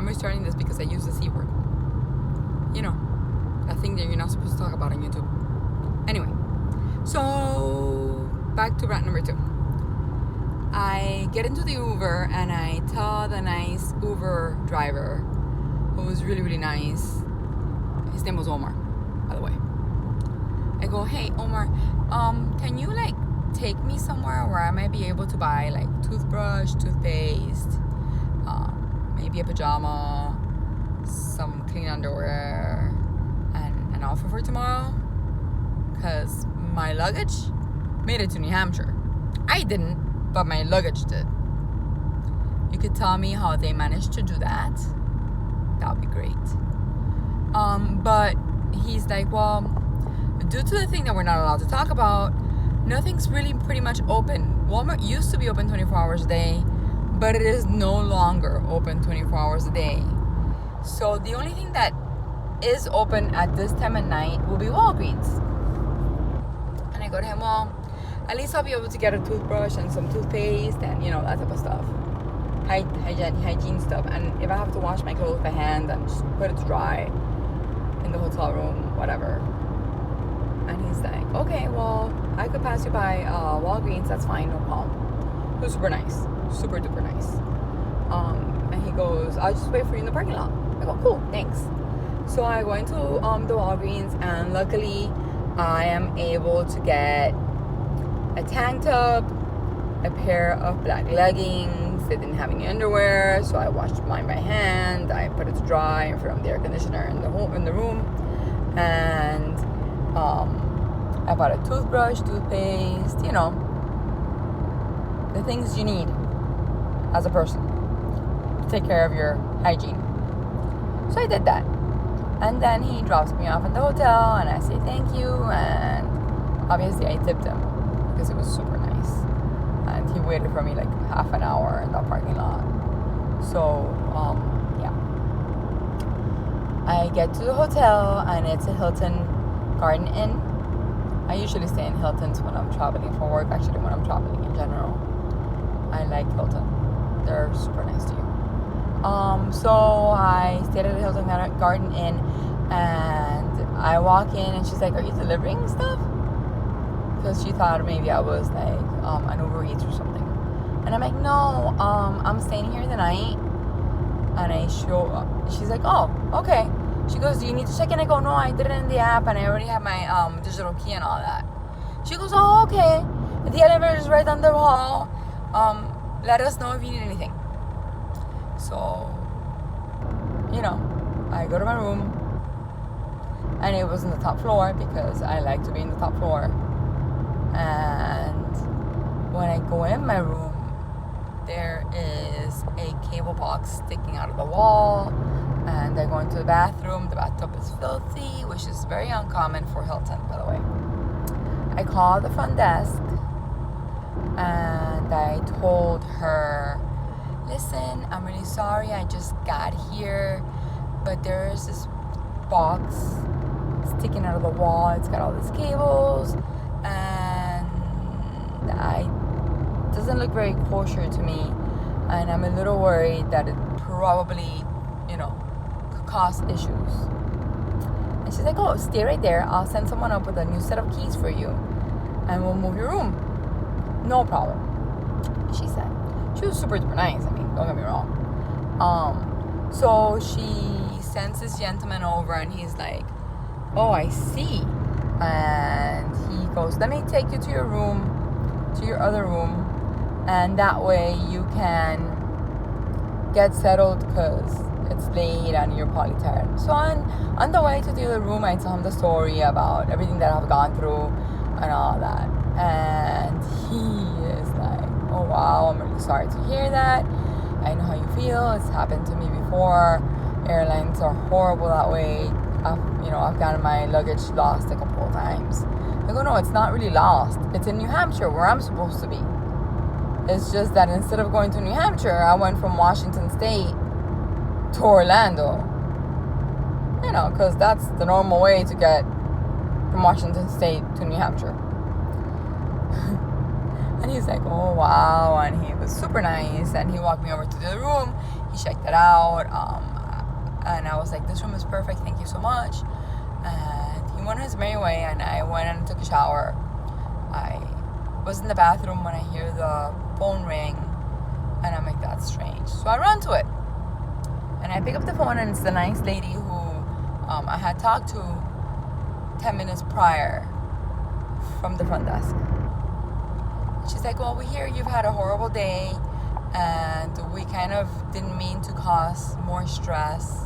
I'm restarting this because I use the C word. You know, a thing that you're not supposed to talk about on YouTube. Anyway, so back to rant number 2. I get into the Uber and I tell the nice Uber driver, who was really, really nice. His name was Omar, by the way. I go, hey, Omar, can you, like, take me somewhere where I might be able to buy, like, toothbrush, toothpaste, maybe a pajama, some clean underwear, and an outfit for tomorrow? Because my luggage made it to New Hampshire. I didn't, but my luggage did. You could tell me how they managed to do that. That would be great. But he's like, well, due to the thing that we're not allowed to talk about, nothing's really pretty much open. Walmart used to be open 24 hours a day, but it is no longer open 24 hours a day. So the only thing that is open at this time at night will be Walgreens. And I go to him, well, at least I'll be able to get a toothbrush and some toothpaste and, you know, that type of stuff. Hygiene stuff. And if I have to wash my clothes by hand and just put it to dry in the hotel room, whatever. And he's like, okay, well, I could pass you by Walgreens, that's fine, no problem. He was super nice, super duper nice. And he goes, I'll just wait for you in the parking lot. I go, cool, thanks. So I go into the Walgreens, and luckily I am able to get a tank top, a pair of black leggings. They didn't have any underwear, so I washed mine by hand. I put it to dry in front of the air conditioner in the room, and I bought a toothbrush, toothpaste, you know, the things you need as a person to take care of your hygiene. So I did that, and then he drops me off in the hotel, and I say thank you, and obviously I tipped him because it was super nice, and he waited for me like half an hour in the parking lot. So yeah, I get to the hotel, and it's a Hilton Garden Inn. I usually stay in Hiltons when I'm traveling for work. Actually, when I'm traveling in general, I like Hilton. They're super nice to you. So I stayed at the Hilton Garden Inn, and I walk in, and she's like, "Are you delivering stuff?" Because she thought maybe I was like an Uber Eats or something. And I'm like, "No, I'm staying here the night." And I show up. She's like, "Oh, okay." She goes, "Do you need to check in?" I go, "No, I did it in the app, and I already have my digital key and all that." She goes, "Oh, okay. The elevator is right down the hall. Let us know if you need anything." So, you know, I go to my room, and it was in the top floor because I like to be in the top floor. And when I go in my room, there is a cable box sticking out of the wall. And I go into the bathroom. The bathtub is filthy, which is very uncommon for Hilton, by the way. I called the front desk, and I told her, "Listen, I'm really sorry. I just got here, but there's this box sticking out of the wall. It's got all these cables, and it doesn't look very kosher to me, and I'm a little worried that it probably, you know, cause issues." And she's like, "Oh, stay right there. I'll send someone up with a new set of keys for you, and we'll move your room. No problem," she said. She was super duper nice. I mean, don't get me wrong. So she sends this gentleman over, and he's like, "Oh, I see." And he goes, "Let me take you to your room, to your other room, and that way you can get settled because it's late and you're probably tired." So on the way to the other room, I tell him the story about everything that I've gone through and all that. And he is like, "Oh wow, I'm really sorry to hear that. I know how you feel. It's happened to me before. Airlines are horrible that way. I've gotten my luggage lost a couple of times." I go, "No, it's not really lost. It's in New Hampshire where I'm supposed to be. It's just that instead of going to New Hampshire, I went from Washington State to Orlando. You know, because that's the normal way to get from Washington State to New Hampshire." And he's like, "Oh, wow." And he was super nice. And he walked me over to the room. He checked it out. And I was like, this room is perfect, thank you so much. And he went his merry way, and I went and took a shower. I was in the bathroom when I hear the phone ring, and I'm like, that's strange. So I run to it, and I pick up the phone, and it's the nice lady who I had talked to 10 minutes prior from the front desk. She's like, well, we hear you've had a horrible day, and we kind of didn't mean to cause more stress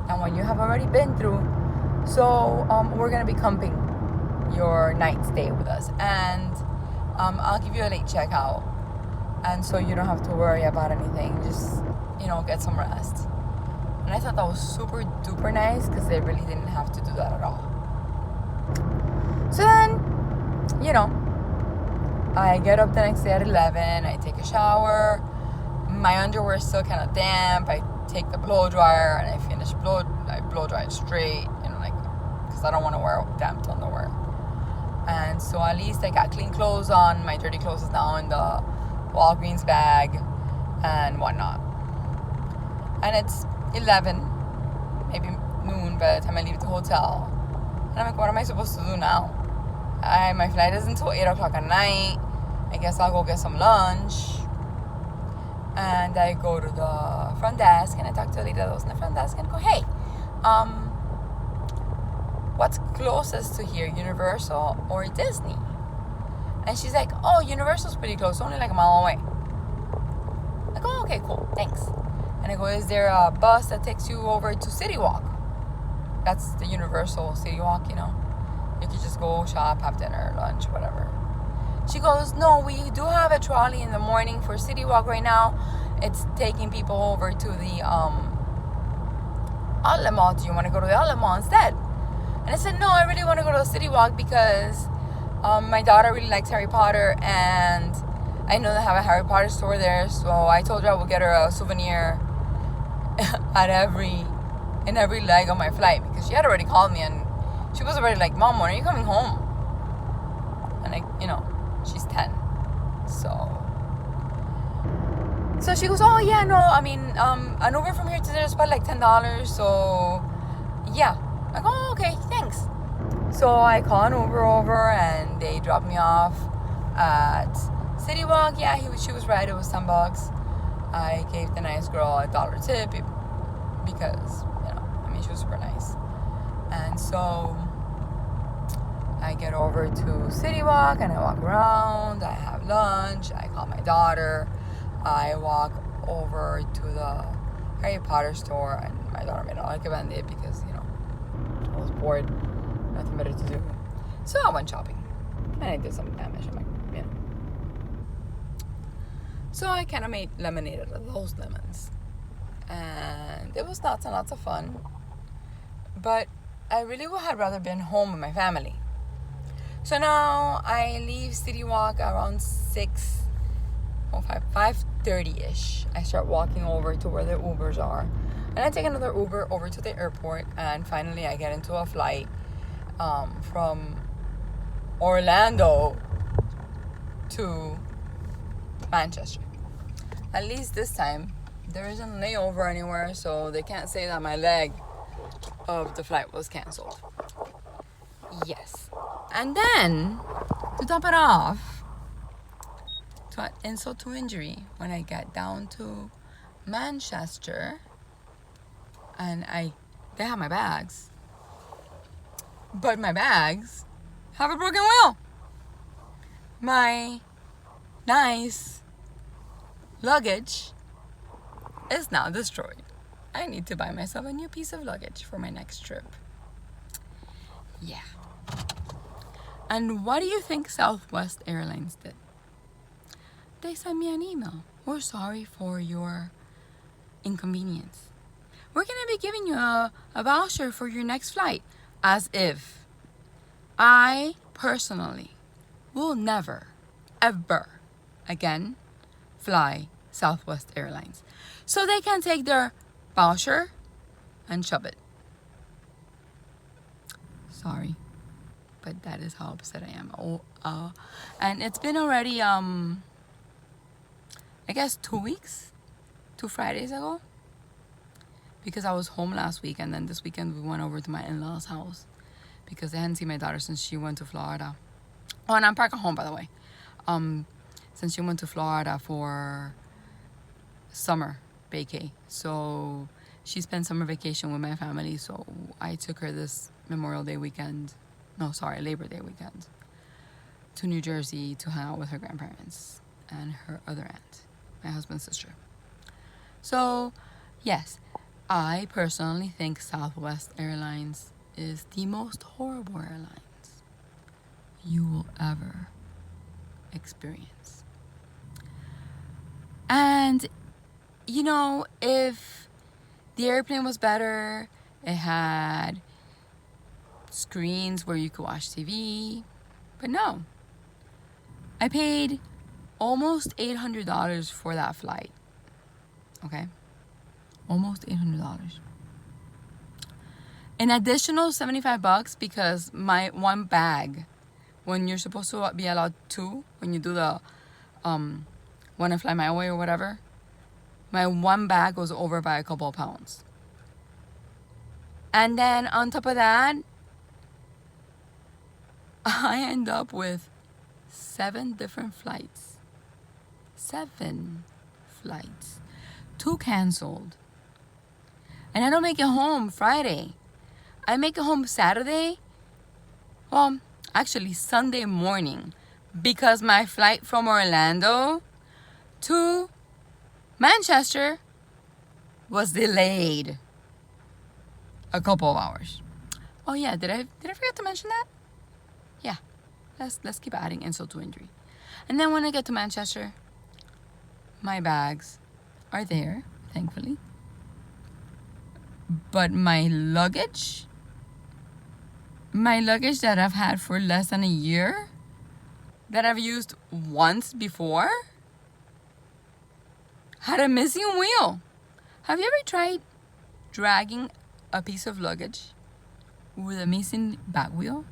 than what you have already been through. So we're going to be comping your night stay with us, and I'll give you a late checkout, and so you don't have to worry about anything. Just, get some rest. And I thought that was super duper nice, because they really didn't have to do that at all. So then, I get up the next day at 11, I take a shower, my underwear is still kind of damp, I take the blow dryer, and I blow dry it straight, because I don't want to wear damp underwear. And so at least I got clean clothes on, my dirty clothes is now in the Walgreens bag, and whatnot. And it's 11, maybe noon by the time I leave the hotel. And I'm like, what am I supposed to do now? My flight is until 8 o'clock at night. I guess I'll go get some lunch. And I go to the front desk, and I talk to the lady that was in the front desk, and go, hey, what's closest to here, Universal or Disney? And she's like, oh, Universal's pretty close, only like a mile away. I go, okay, cool, thanks. And I go, is there a bus that takes you over to City Walk? That's the Universal City Walk, You could just go shop, have dinner, lunch, whatever. She goes, no, we do have a trolley in the morning for City Walk right now. It's taking people over to the outlet mall. Do you want to go to the outlet mall instead? And I said, no, I really want to go to the City Walk because my daughter really likes Harry Potter, and I know they have a Harry Potter store there. So I told her I would get her a souvenir in every leg of my flight, because she had already called me, and she was already like, Mom, when are you coming home? And she's 10. So she goes, oh yeah, no, I mean, an Uber from here to there is about like $10. So yeah. I go, oh, okay, thanks. So I call an Uber over, and they drop me off at City Walk. Yeah, she was right. It was $10. I gave the nice girl $1 tip because, she was super nice. And so I get over to City Walk, and I walk around. I have lunch. I call my daughter. I walk over to the Harry Potter store, and my daughter may not recommend it because, I was bored, nothing better to do. So I went shopping, and I did some damage. I'm like, So I kind of made lemonade out of those lemons, and it was lots and lots of fun. But I really would have rather been home with my family. So now I leave City Walk around 5:30ish. I start walking over to where the Ubers are. And I take another Uber over to the airport, and finally I get into a flight from Orlando to Manchester. At least this time, there isn't a layover anywhere, so they can't say that my leg of the flight was canceled. Yes. And then, to top it off, to add insult to injury, when I get down to Manchester, and they have my bags, but my bags have a broken wheel. My nice luggage is now destroyed. I need to buy myself a new piece of luggage for my next trip. Yeah. And what do you think Southwest Airlines did? They sent me an email. We're sorry for your inconvenience. We're going to be giving you a voucher for your next flight. As if I personally will never, ever again fly Southwest Airlines. So they can take their voucher and shove it. Sorry, but that is how upset I am. And it's been already, I guess 2 weeks, 2 Fridays ago, because I was home last week, and then this weekend we went over to my in-laws' house because I hadn't seen my daughter since she went to Florida. Oh, and I'm back at home, by the way. Since she went to Florida for summer vacay. So she spent summer vacation with my family. So I took her this Labor Day weekend to New Jersey to hang out with her grandparents and her other aunt, my husband's sister. So, yes, I personally think Southwest Airlines is the most horrible airlines you will ever experience. And, you know, if the airplane was better, it had screens where you could watch TV, but no. I paid almost $800 for that flight. Okay? Almost $800. An additional $75 because my one bag, when you're supposed to be allowed two, when you do the Wanna Fly My Way or whatever, my one bag was over by a couple of pounds. And then on top of that, I end up with 7 different flights. 7 flights. 2 canceled. And I don't make it home Friday. I make it home Saturday. Well, actually Sunday morning. Because my flight from Orlando to Manchester was delayed a couple of hours. Oh yeah, did I forget to mention that? Yeah. Let's keep adding insult to injury. And then when I get to Manchester, my bags are there, thankfully. But my luggage that I've had for less than a year, that I've used once before, had a missing wheel. Have you ever tried dragging a piece of luggage with a missing back wheel?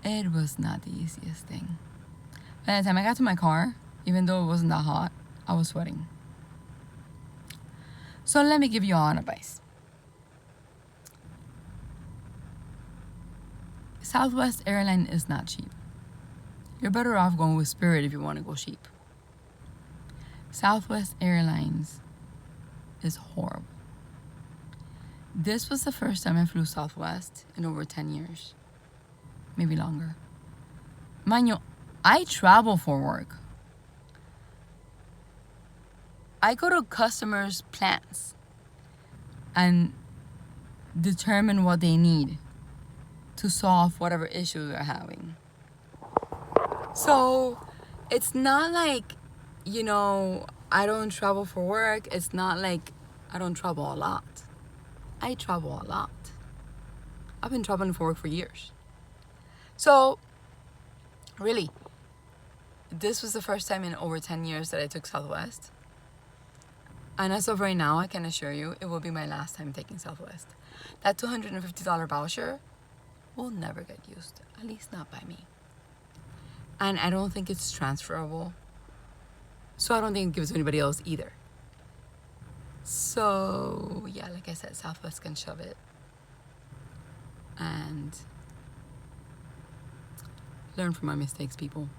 It was not the easiest thing. By the time I got to my car, even though it wasn't that hot, I was sweating. So let me give you all an advice. Southwest Airline is not cheap. You're better off going with Spirit if you want to go cheap. Southwest Airlines is horrible. This was the first time I flew Southwest in over 10 years. Maybe longer. Mind you, I travel for work. I go to customers' plants and determine what they need to solve whatever issue they're having. So it's not like, you know, I don't travel for work. It's not like I don't travel a lot. I travel a lot. I've been traveling for work for years. So, really, this was the first time in over 10 years that I took Southwest. And as of right now, I can assure you, it will be my last time taking Southwest. That $250 voucher will never get used, at least not by me. And I don't think it's transferable. So I don't think it gives to anybody else either. So, yeah, like I said, Southwest can shove it. And learn from my mistakes, people.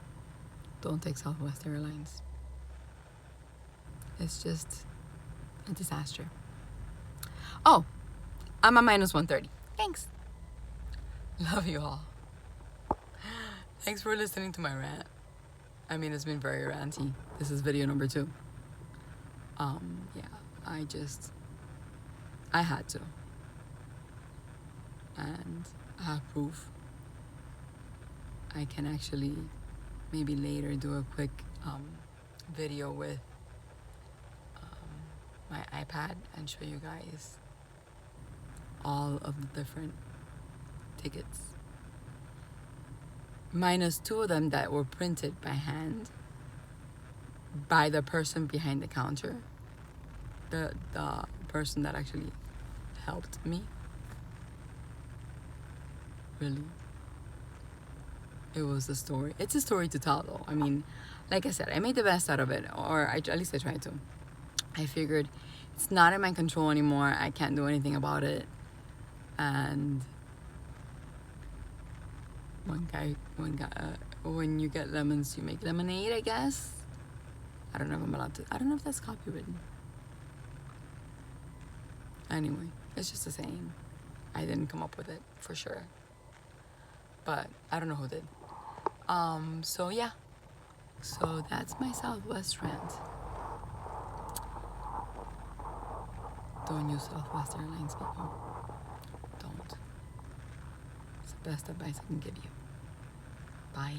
Don't take Southwest Airlines. It's just a disaster. Oh, I'm a minus 130. Thanks. Love you all. Thanks for listening to my rant. I mean, it's been very ranty. This is video number 2. Yeah, I had to. And I have proof. I can actually maybe later do a quick video with my iPad and show you guys all of the different tickets. Minus 2 of them that were printed by hand by the person behind the counter. The person that actually helped me. Really. It was a story. It's a story to tell though. I mean, like I said, I made the best out of it, or at least I tried to. I figured it's not in my control anymore. I can't do anything about it. And when you get lemons, you make lemonade, I guess. I don't know if I'm allowed to. I don't know if that's copywritten. Anyway, it's just a saying. I didn't come up with it for sure, but I don't know who did. So yeah. So that's my Southwest rant. Don't use Southwest Airlines, people. Don't. It's the best advice I can give you. Bye.